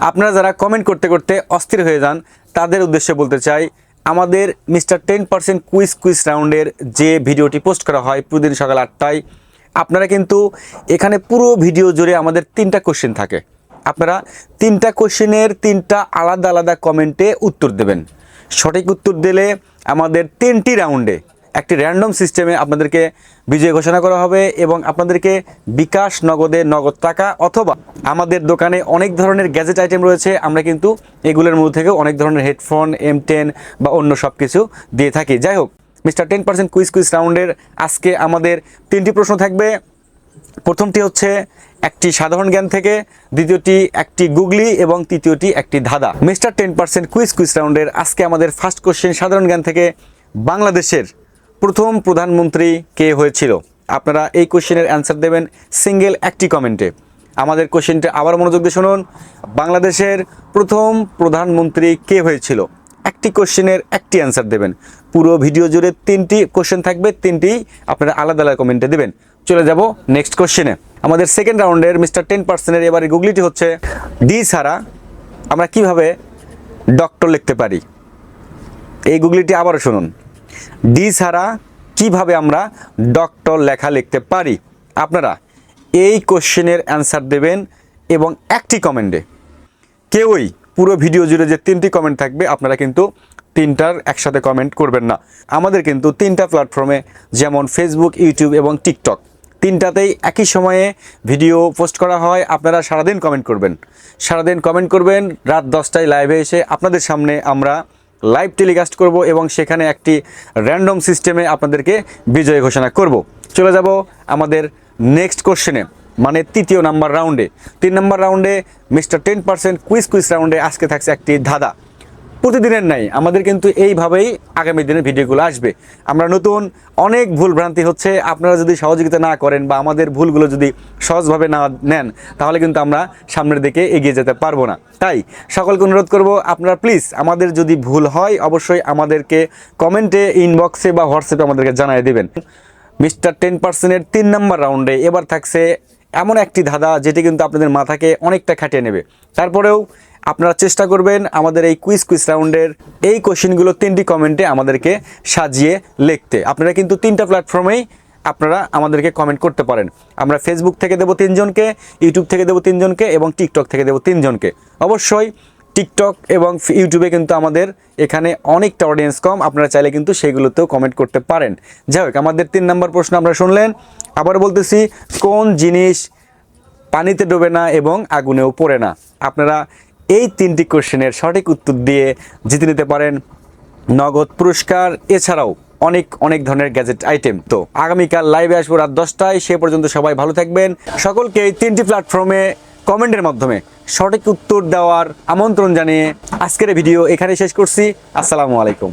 আপনারা যারা কমেন্ট করতে করতে অস্থির হয়ে যান তাদের উদ্দেশ্যে বলতে চাই, আমাদের মিস্টার 10% কুইজ রাউন্ডের যে ভিডিওটি পোস্ট করা হয় প্রতিদিন সকাল 8টায়, আপনারা কিন্তু এখানে পুরো ভিডিও জুড়ে আমাদের 3টা কোশ্চেন থাকে। আপনারা 3টা কোশ্চেনের 3টা আলাদা আলাদা কমেন্টে উত্তর দেবেন। সঠিক উত্তর দিলে আমাদের 3টি রাউন্ডে একটি র্যান্ডম সিস্টেমে আপনাদেরকে বিজয় ঘোষণা করা হবে এবং আপনাদেরকে বিকাশ নগদে নগদ টাকা অথবা আমাদের দোকানে অনেক ধরনের গ্যাজেট আইটেম রয়েছে, আমরা কিন্তু এগুলোর মধ্যে থেকেও অনেক ধরনের হেডফোন, M10 বা অন্য সব কিছু দিয়ে থাকি। যাই হোক, মিস্টার 10% কুইজ রাউন্ডের আজকে আমাদের 3টি প্রশ্ন থাকবে। প্রথমটি হচ্ছে একটি সাধারণ জ্ঞান থেকে, দ্বিতীয়টি একটি গুগলি এবং তৃতীয়টি একটি ধাঁধা। মিস্টার 10% কুইজ রাউন্ডের আজকে আমাদের ফার্স্ট কোশ্চেন সাধারণ জ্ঞান থেকে, বাংলাদেশের প্রথম প্রধানমন্ত্রী কে হয়েছিল? আপনারা এই কোশ্চেনের অ্যান্সার দেবেন সিঙ্গেল একটি কমেন্টে। আমাদের কোশ্চেনটা আবার মনোযোগ দিয়ে শুনুন। বাংলাদেশের প্রথম প্রধানমন্ত্রী কে হয়েছিল? একটি কোশ্চেনের একটি অ্যান্সার দেবেন। পুরো ভিডিও জুড়ে 3টি কোশ্চেন থাকবে, 3টি আপনারা আলাদা আলাদা কমেন্টে দেবেন। চলে যাব নেক্সট কোশ্চেনে। আমাদের সেকেন্ড রাউন্ডের মিস্টার 10%-এর এবারে গুগলিটি হচ্ছে, ডি ছাড়া আমরা কিভাবে ডক্টর লিখতে পারি? এই গুগলিটি আবারও শুনুন। ডি ছাড়া কিভাবে আমরা ডক্টর লেখা লিখতে পারি? আপনারা এই কোশ্চেনের অ্যান্সার দেবেন এবং একটি কমেন্টে। কেউই পুরো ভিডিও জুড়ে যে 3টি কমেন্ট থাকবে আপনারা কিন্তু 3টার একসাথে কমেন্ট করবেন না। আমাদের কিন্তু 3টা প্ল্যাটফর্মে, যেমন ফেসবুক, ইউটিউব এবং টিকটক, 3টাতেই একই সময়ে ভিডিও পোস্ট করা হয়। আপনারা সারাদিন কমেন্ট করবেন, রাত 10টায় লাইভে এসে আপনাদের সামনে আমরা লাইভ টেলিকাস্ট করব এবং সেখানে একটি র্যান্ডম সিস্টেমে আপনাদেরকে বিজয় ঘোষণা করব। চলে যাব আমাদের নেক্সট কোশ্চেনে, মানে 3য় নাম্বার রাউন্ডে। 3 নম্বর রাউন্ডে মিস্টার 10% কুইজ রাউন্ডে আজকে থাকছে একটি ধাঁধা। প্রতিদিনের নাই, আমাদের কিন্তু এইভাবেই আগামী দিনের ভিডিওগুলো আসবে। আমরা নতুন অনেক ভুল ভ্রান্তি হচ্ছে, আপনারা যদি সহযোগিতা না করেন বা আমাদের ভুলগুলো যদি সহজভাবে না নেন তাহলে কিন্তু আমরা সামনের দিকে এগিয়ে যেতে পারবো না। তাই সকলকে অনুরোধ করব, আপনারা প্লিজ আমাদের যদি ভুল হয় অবশ্যই আমাদেরকে কমেন্টে, ইনবক্সে বা হোয়াটসঅ্যাপে আমাদেরকে জানিয়ে দেবেন। মিস্টার 10%-এর 3 নম্বর রাউন্ডে এবার থাকছে এমন একটি ধাঁধা যেটি কিন্তু আপনাদের মাথাকে অনেকটা খাটিয়ে নেবে। তারপরেও আপনারা চেষ্টা করবেন আমাদের এই কুইজ রাউন্ডের এই কোশ্চেনগুলো 3টি কমেন্টে আমাদেরকে সাজিয়ে লিখতে। আপনারা কিন্তু 3টা প্ল্যাটফর্মেই আপনারা আমাদেরকে কমেন্ট করতে পারেন। আমরা ফেসবুক থেকে দেবো 3 জনকে, ইউটিউব থেকে দেবো 3 জনকে এবং টিকটক থেকে দেবো 3 জনকে। অবশ্যই টিকটক এবং ইউটিউবে কিন্তু আমাদের এখানে অনেকটা অডিয়েন্স কম, আপনারা চাইলে কিন্তু সেইগুলোতেও কমেন্ট করতে পারেন। যাই হোক, আমাদের 3 নম্বর প্রশ্ন আমরা শুনলেন। আবার বলতেছি, কোন জিনিস পানিতে ডোবে না এবং আগুনেও পড়ে না? আপনারা এই 3টি কোশ্চেনের সঠিক উত্তর দিয়ে জিতে নিতে পারেন নগদ পুরস্কার, এছাড়াও অনেক ধরনের গ্যাজেট আইটেম। তো আগামীকাল লাইভে আসবো রাত 10টায়। সে পর্যন্ত সবাই ভালো থাকবেন। সকলকে এই 3টি প্ল্যাটফর্মে কমেন্টের মাধ্যমে সঠিক উত্তর দেওয়ার আমন্ত্রণ জানিয়ে আজকের ভিডিও এখানে শেষ করছি। আসসালামু আলাইকুম।